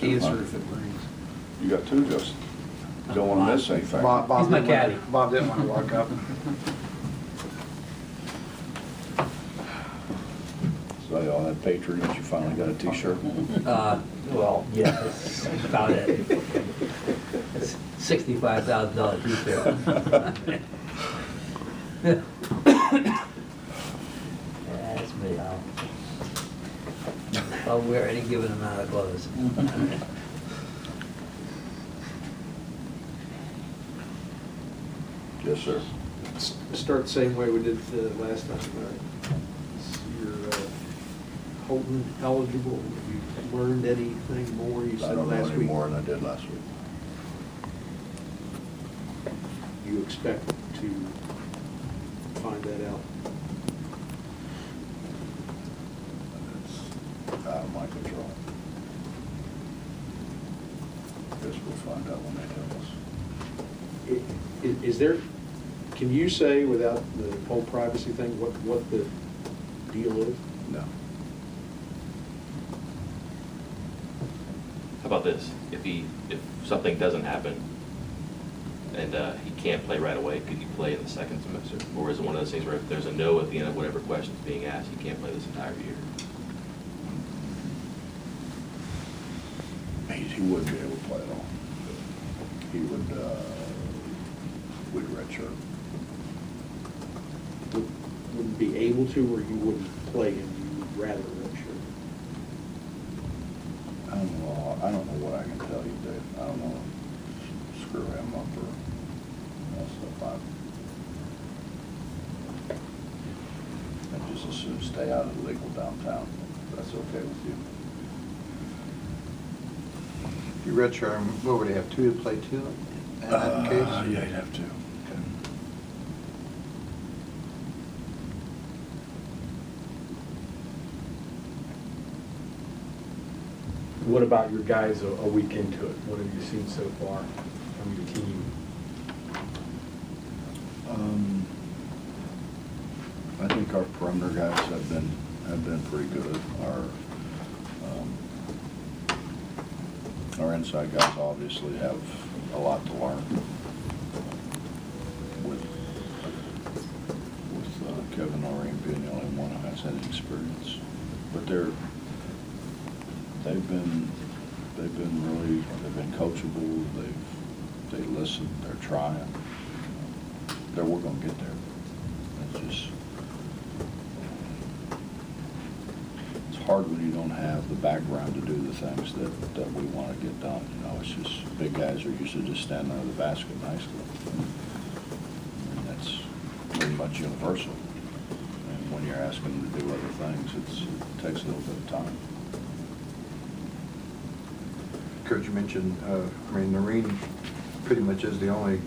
two, huh? Answer if it rings. You got two, just don't want to miss anything. He's my caddy. Bob didn't want to walk up. So y'all had patronage, you finally got a t-shirt? Well, yeah, that's about it. It's $65,000 t-shirt. Yeah, that's me. I'll wear any given amount of clothes. Yes, sir. Start the same way we did last time. You're Holton eligible. Have you learned anything more? You I said don't know last any week. more than I did last week. You expect to find that out? It's out of my control. Guess we'll find out when they tell us. Is there, can you say without the whole privacy thing what the deal is? No. How about this? If something doesn't happen and he can't play right away, could he play in the second semester? Or is it one of those things where if there's a no at the end of whatever question's being asked, he can't play this entire year? He wouldn't be able to play at all. He would, redshirt. Wouldn't be able to, or you wouldn't play him, you would rather redshirt? I don't know what I can tell you, Dave. I don't want to screw him up or stuff. I'd just as soon stay out of the legal downtown. If that's okay with you. If you redshirt him, what would he have, two to play two in that case? Yeah, you'd have to. Okay. What about your guys a week into it? What have you seen so far from your team? I think our perimeter guys have been pretty good. Our inside guys obviously have a lot to learn with Kevin Norrie being the only one who has any experience. But they've been coachable. They listen. They're trying. We're going to get there. It's hard when you don't have the background to do the things that we want to get done. You know, it's just big guys are used to just standing under the basket in high school. And that's pretty much universal. And when you're asking them to do other things, it takes a little bit of time. Coach, you mentioned, Noreen pretty much is the only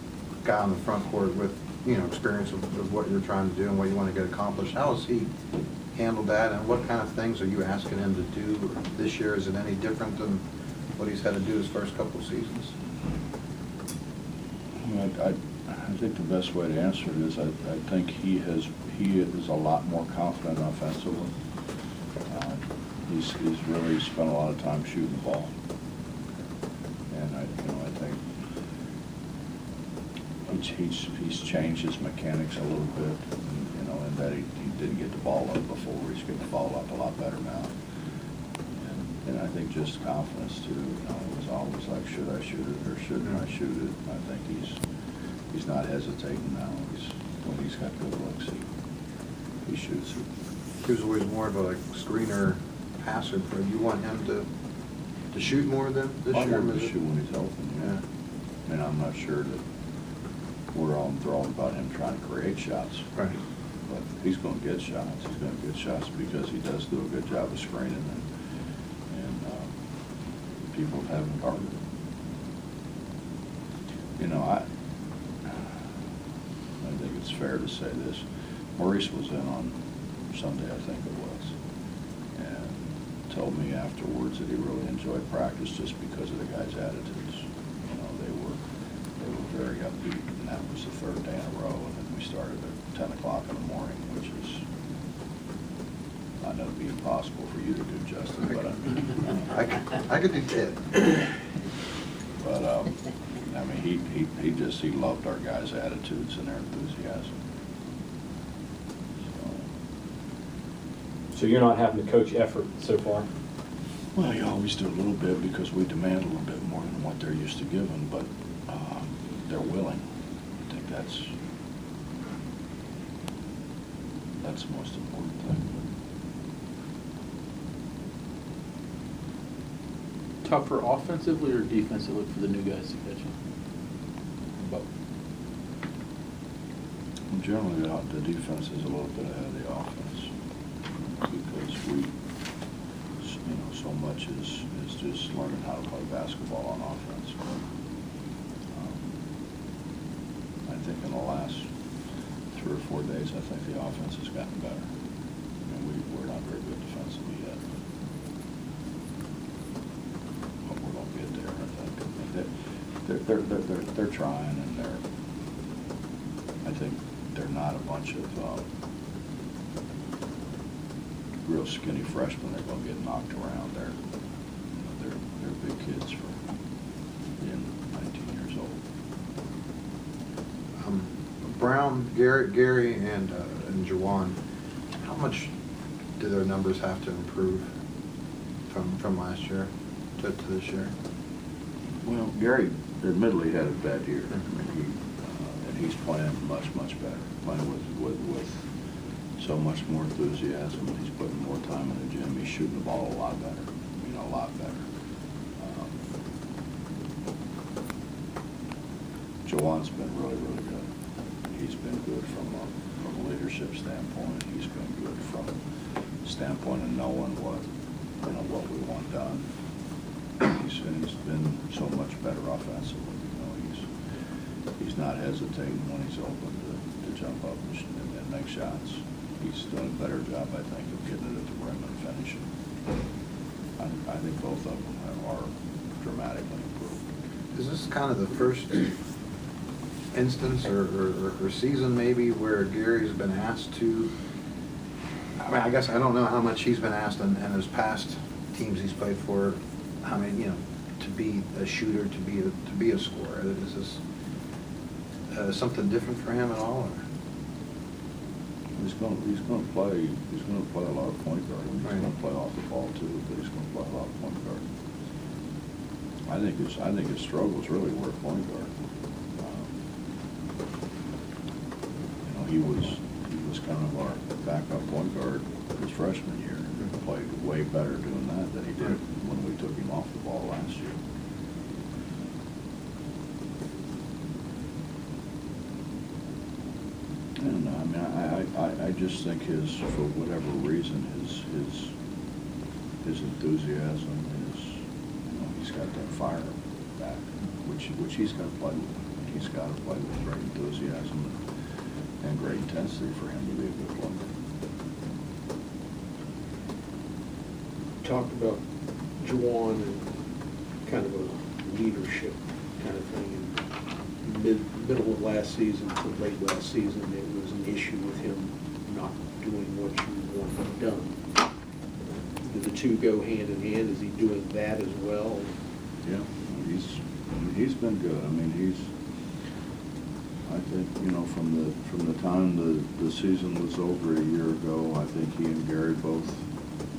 guy on the front court with, experience of what you're trying to do and what you want to get accomplished. How has he handled that, and what kind of things are you asking him to do this year? Is it any different than what he's had to do his first couple of seasons? I think the best way to answer it is I think he is a lot more confident offensively. He's really spent a lot of time shooting the ball, and I think he's changed his mechanics a little bit. In that he didn't get the ball up before. He's getting the ball up a lot better now. And I think just confidence too. It was always like, should I shoot it or shouldn't I shoot it? And I think he's not hesitating now. When he's got good looks, he shoots it. He was always more of a screener passer. Do you want him to shoot more than this year? I want him to shoot when he's open. Yeah. I mean, I'm not sure that we're all enthralled about him trying to create shots. Right. But he's going to get shots. He's going to get shots because he does do a good job of screening, and people have him guarded. I think it's fair to say this. Maurice was in on Sunday, I think it was, and told me afterwards that he really enjoyed practice just because of the guys' attitudes. They were very upbeat, and that was the third day in a row, and then we started at 10 o'clock in the morning, which is, I I know it'd be impossible for you to do, Justin, but I could do 10. but I mean, he loved our guys' attitudes and their enthusiasm. So you're not having to coach effort so far? Well, you always do a little bit because we demand a little bit more than what they're used to giving, but they're willing. I think that's the most important thing. Tougher offensively or defensively for the new guys to catch up? Both. Well, generally, the defense is a little bit ahead of the offense because we, so much is just learning how to play basketball on offense. I think in the last 3 or 4 days, I think the offense has gotten better. I mean, we're not very good defensively yet, but we're going to get there. I think they're trying, and I think they're not a bunch of real skinny freshmen. They're going to get knocked around. They're big kids for being 19 years old. Brown, Gary, and Jawan, how much do their numbers have to improve from last year to this year? Well, Gary admittedly had a bad year. I mean, and he's playing much better. Playing with so much more enthusiasm. He's putting more time in the gym. He's shooting the ball a lot better. A lot better. Jawan's been really good. He's been good from a leadership standpoint. He's been good from the standpoint of knowing what we want done. He's been so much better offensively. He's not hesitating when he's open to jump up and make shots. He's done a better job, I think, of getting it at the rim and finishing. I think both of them are dramatically improved. Is this kind of the first instance or season maybe where Gary's been asked to, I mean, I guess I don't know how much he's been asked in his past teams he's played for, how many, to be a shooter, to be a scorer. Is this something different for him at all? Or? He's going to play a lot of point guard. He's Right. going to play off the ball too, but he's going to play a lot of point guard. I think his struggles really were point guard. He was kind of our backup point guard his freshman year. He played way better doing that than he did when we took him off the ball last year. And I mean, I just think for whatever reason, his enthusiasm, he's got that fire back, which he's got to play with. He's got to play with great enthusiasm and great intensity for him to be a good player. Talked about Jawan and kind of a leadership kind of thing. In middle of last season to late last season, it was an issue with him not doing what you want him done. Do the two go hand in hand? Is he doing that as well? Yeah, he's been good. I mean, I think, from the time the season was over a year ago, I think he and Gary both,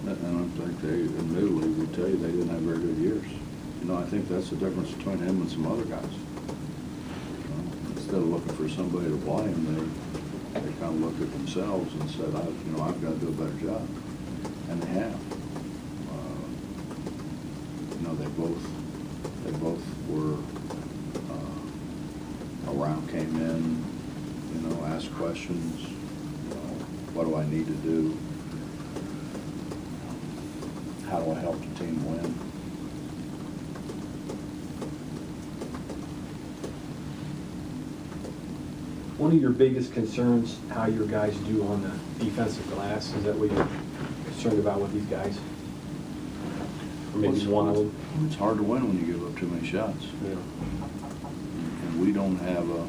and I think they admittedly would tell you they didn't have very good years. I think that's the difference between him and some other guys. Instead of looking for somebody to blame, they kind of looked at themselves and said, I've got to do a better job, and they have. They both were around, came in, asked questions. What do I need to do? How do I help the team win? One of your biggest concerns, how your guys do on the defensive glass, is that what you're concerned about with these guys? Or maybe one of them? It's hard to win when you give up too many shots. Yeah. And we don't have a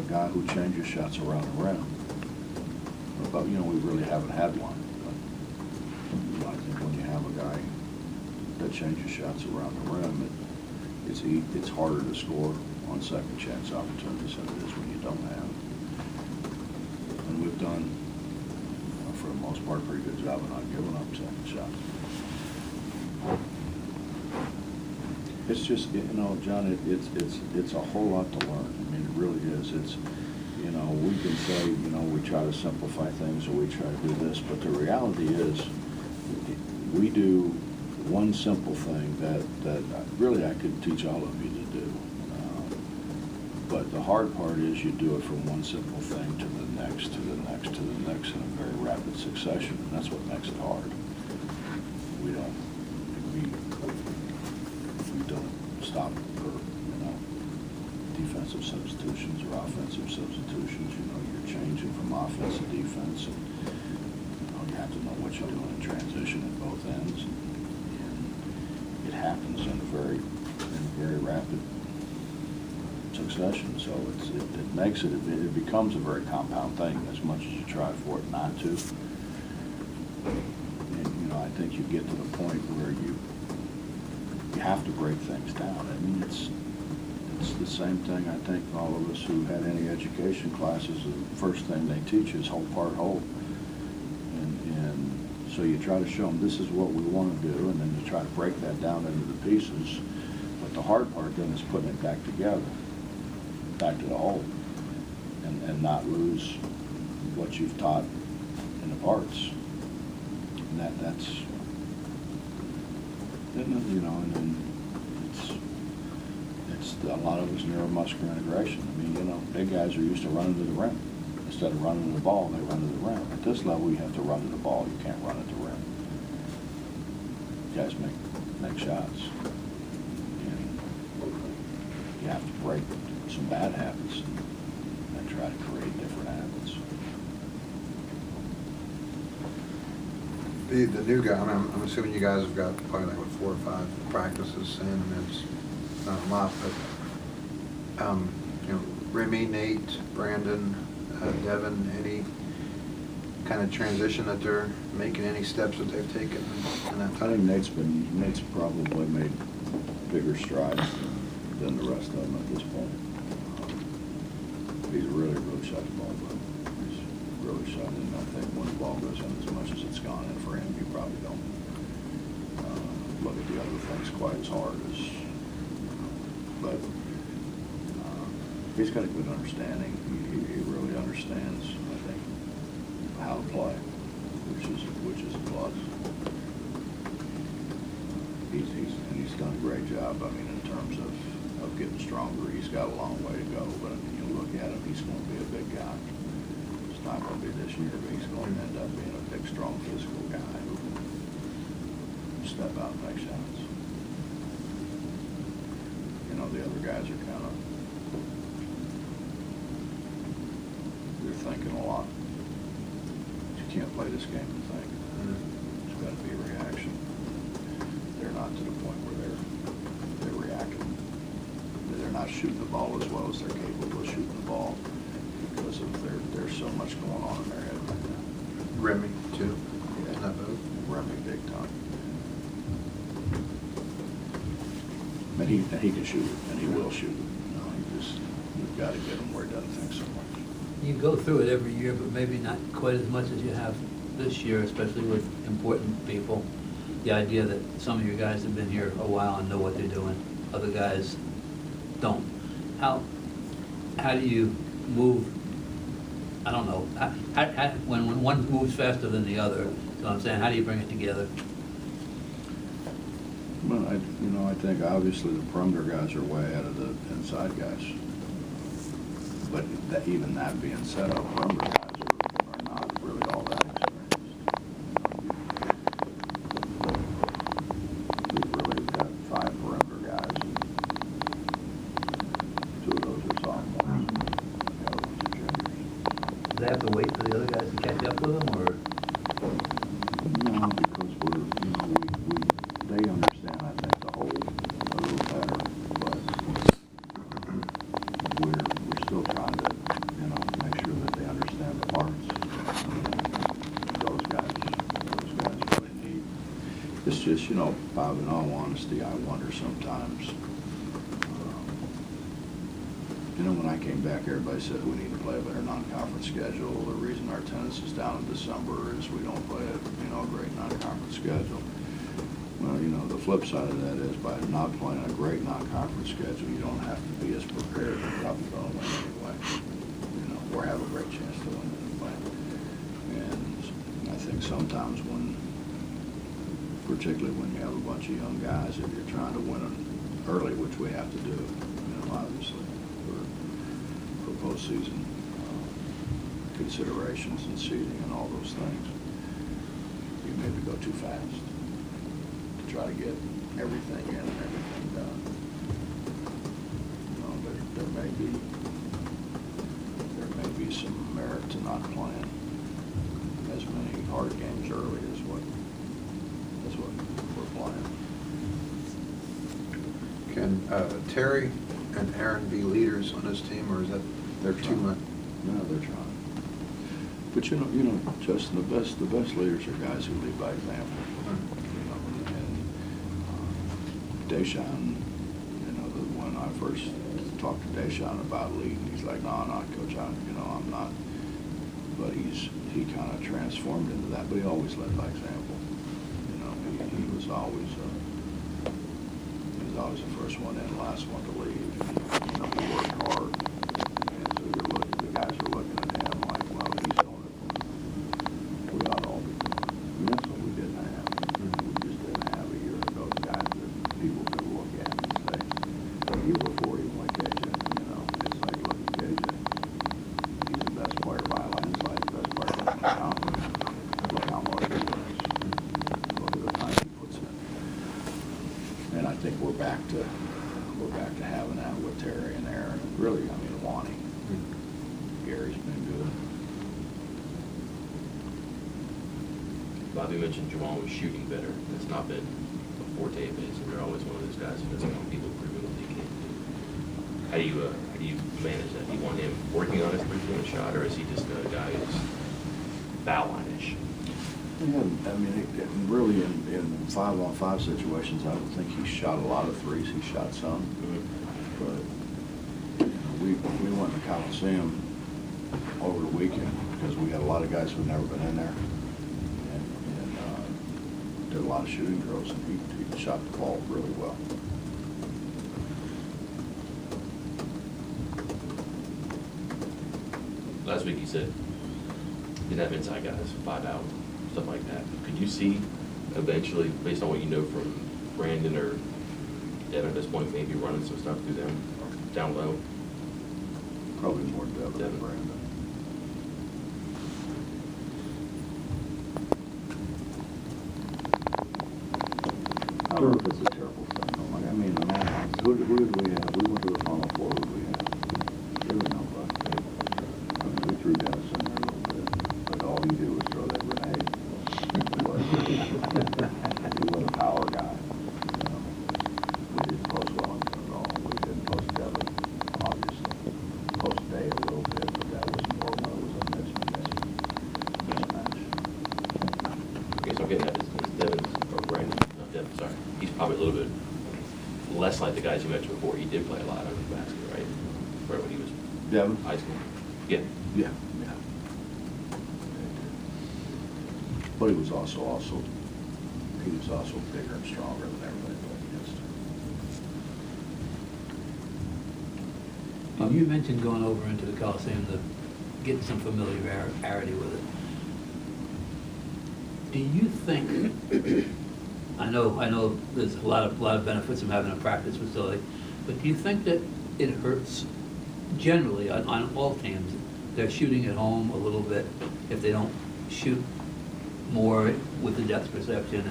guy who changes shots around the rim. But, you know, we really haven't had one. But, you know, I think when you have a guy that changes shots around the rim, it's harder to score on second chance opportunities than it is when you don't have. And we've done, for the most part, a pretty good job of not giving up second shots. It's just, you know, John, it's a whole lot to learn. I mean, it really is. It's, you know, we can say, you know, we try to simplify things or we try to do this, but the reality is we do one simple thing that really I could teach all of you to do. But the hard part is you do it from one simple thing to the next, to the next, to the next in a very rapid succession, and that's what makes it hard. We don't stop for, you know, defensive substitutions or offensive substitutions. You know, you're changing from offense to defense, and you know, you have to know what you're doing in transition at both ends. And it happens in a very rapid succession. So it makes it becomes a very compound thing as much as you try for it not to. And you know, I think you get to the point where you have to break things down. I mean, it's the same thing I think all of us who had any education classes, the first thing they teach is whole part whole. And so you try to show them this is what we want to do, and then you try to break that down into the pieces. But the hard part then is putting it back together, back to the whole, and not lose what you've taught in the parts. And that's, you know, and then it's a lot of it's neuromuscular integration. I mean, you know, big guys are used to running to the rim. Instead of running to the ball, they run to the rim. At this level, you have to run to the ball. You can't run at the rim. Guys make shots. And you have to break some bad habits and try to create different habits. The new guy, I'm assuming you guys have got probably like, what, 4 or 5 practices in, and it's not a lot, but, you know, Remy, Nate, Brandon, Devin, any kind of transition that they're making, any steps that they've taken in that I time? think Nate's probably made bigger strides than the rest of them at this point. He's really shot the ball, but he's really shot it. And I think when the ball goes in as much as it's gone in for him, you probably don't look at the other things quite as hard as, but he's got a good understanding. He really understands, I think, how to play, which is a plus. He's done a great job. I mean, in terms of getting stronger, he's got a long way to go. But I mean, you look at him, he's going to be a big guy. It's not going to be this year, but he's going to end up being a big, strong, physical guy who can step out and make shots. You know, the other guys are kind of, they're thinking a lot. You can't play this game and think. There's got to be a reaction. They're not to the point where they're reacting. They're not shooting the ball as well as they're capable of shooting the ball because of there's so much going on in their head right now. Remy, too, Yeah. in that boat? Remy big time. But he can shoot it, and he will shoot it. You know, you've got to get him where he doesn't think so much. You go through it every year, but maybe not quite as much as you have this year, especially with important people. The idea that some of your guys have been here a while and know what they're doing, other guys don't. How do you move, I don't know, when one moves faster than the other, you know what I'm saying, how do you bring it together? Well, I think obviously the perimeter guys are way ahead of the inside guys. But even that being said, our perimeter guys are not really all that experienced. We've really got 5 perimeter guys, and 2 of those are sophomores. The other ones are juniors. Do they have to wait for the other guys to catch up with them, or? No, because they understand, I think, the whole a little better, but we're still trying to, make sure that they understand It's just, you know, Bob, in all honesty, I wonder sometimes, you know, when I came back, everybody said we need to play a better non-conference schedule. The reason our attendance is down in December is we don't play a, you know, a great non-conference schedule. Well, you know, the flip side of that is by not playing a great non-conference schedule, you don't have to be as prepared. You're probably going to win anyway, you know, or have a great chance to win anyway. And I think sometimes when, particularly when you have a bunch of young guys, if you're trying to win them early, which we have to do, you know, obviously, for postseason considerations and seeding and all those things, you maybe go too fast to try to get everything in and everything done. You know, there may be some merit to not playing as many hard games early as what we're playing. Can Terry and Aaron be leaders on this team, or is that They're too trying. much? No, they're trying. But you know, Justin, the best leaders are guys who lead by example. You know, and Deshaun, you know, when I first talked to Deshaun about leading, he's like, no, Coach, I'm not. But he kind of transformed into that. But he always led by example. You know, he was always the first one in, last one to leave. You know, he worked hard. And so the guys are looking at him like, well, he's doing it. We ought to all be doing it. And that's what we didn't have. We just didn't have a year ago guys that people could look at and say, well, you were 40 like KJ. You know, it's like, look at KJ. He's the best player by a landslide, the best player in the conference. Look how much he works. Look at the time he puts in. And I think we're back to having that with Terry and Aaron. Really, I mean, Lonnie. Gary's been good. Bobby mentioned Juwan was shooting better. That's not been a forte of his, and they're always one of those guys who doesn't want people proving what they can't do. How do you manage that? Do you want him working on his three-point shot, or is he just a guy who's foul line-ish? Yeah, I mean, really in 5-on-5 situations, I don't think he shot a lot of threes. He shot some, but you know, we went to Coliseum over the weekend because we had a lot of guys who've never been in there, and did a lot of shooting drills, and he shot the ball really well. Last week he said he'd have inside guys, 5 out, stuff like that. Could you see eventually, based on what you know from Brandon or Devin at this point, maybe running some stuff through them down low? Probably more Devin than Brandon. I don't know if it's a terrible thing. Like, I mean, who did we have? We went to the Final Four. Who did we have? Really nobody. I mean, we threw Dennis in there a little bit, but all he did was throw that grenade. He was a power guy. You know. We didn't post Wellington at all. We didn't post Devin, obviously. Post Day a little bit, but that was more when it was a mismatch. Okay, so I'm getting at is Devin, or Brandon, not Devin, sorry. He's probably a little bit less like the guys you mentioned before. He did play a lot under the basket, right? Right when he was Devin? high school. Yeah. Yeah. But he was also bigger and stronger than everybody played against him. You mentioned going over into the Coliseum to get some familiarity with it. Do you think, I know there's a lot of benefits of having a practice facility, but do you think that it hurts generally on all teams? They're shooting at home a little bit if they don't shoot more with the depth perception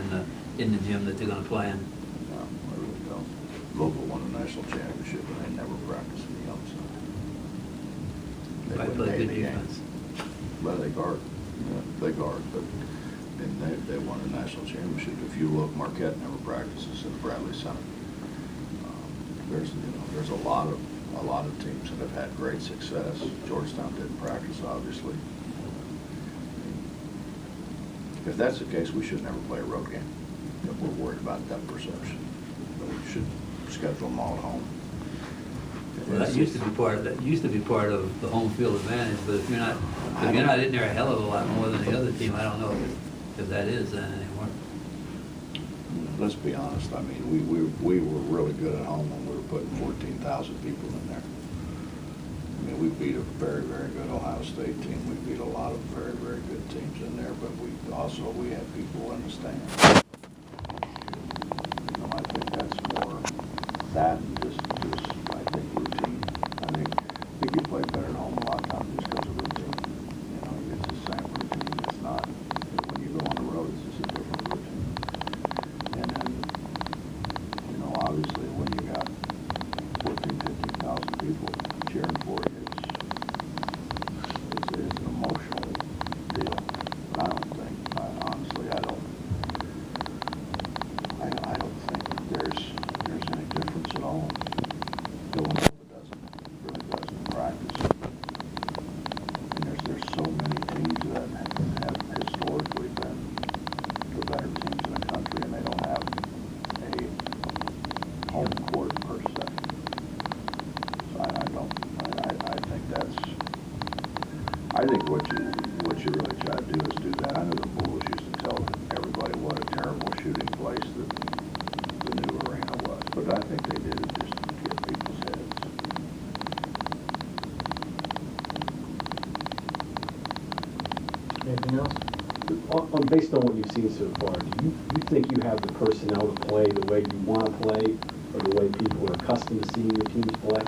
in the gym that they're going to play in. No, I really don't. Louisville won the national championship and they never practiced in the outside. They Right, wouldn't play hate good the game. defense. Well, they guard. Yeah, they guard, but they won the national championship. If you look, Marquette never practices in the Bradley Center. There's a lot of teams that have had great success. Georgetown didn't practice, obviously. If that's the case, we should never play a road game. but we're worried about that perception. But we should schedule them all at home. Well, that used to be part of the home field advantage, but if you're not in there a hell of a lot more than the other team, I don't know if that is then anymore. Let's be honest, I mean, we were really good at home when we were putting 14,000 people in there. I mean, we beat a very, very good Ohio State team. We beat a lot of very, very good teams in there, but we had people in the stands. You know, I think that's more that and just I think routine. I think you play better at home a lot of times just because of routine. You know, it's the same routine. It's not, when you go on the road, it's just a different routine. And then, you know, obviously when you got 15,000 people cheering for you, it's an emotional deal. But I don't think, honestly, I don't think there's any difference at all. Villanova really doesn't in practice. And there's so many teams that have historically been the better teams in the country, and they don't have a home court per se. So I think what you really try to do is do that. I know the Bulls used to tell everybody what a terrible shooting place the new arena was, but I think they did it just to get people's heads. Anything else? Based on what you've seen so far, do you think you have the personnel to play the way you want to play, or the way people are accustomed to seeing your teams play?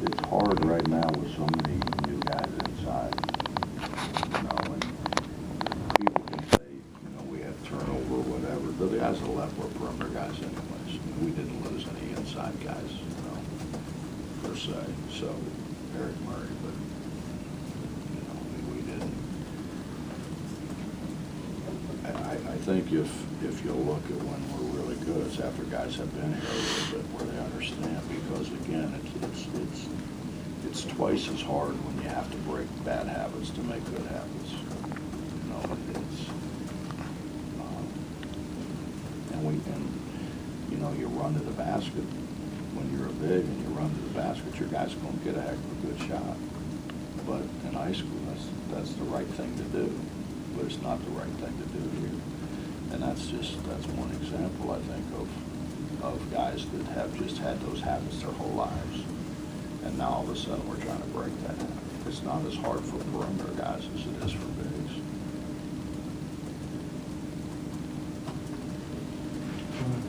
It's hard right now with so many new guys inside. You know, and people can say, you know, we had turnover or whatever. The guys that left were perimeter guys anyways. We didn't lose any inside guys, you know, per se. So, Eric Murray, but, you know, we didn't. I think if you look at when we're really good, it's after guys have been here a little bit where they understand, because again, it's twice as hard when you have to break bad habits to make good habits. You know, and you know, you run to the basket when you're a big and you run to the basket, your guy's going to get a heck of a good shot. But in high school, that's the right thing to do, but it's not the right thing to do here. And that's one example, I think, of guys that have just had those habits their whole lives. And now all of a sudden we're trying to break that habit. It's not as hard for perimeter guys as it is for bigs.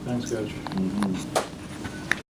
Thanks, Coach. Mm-hmm.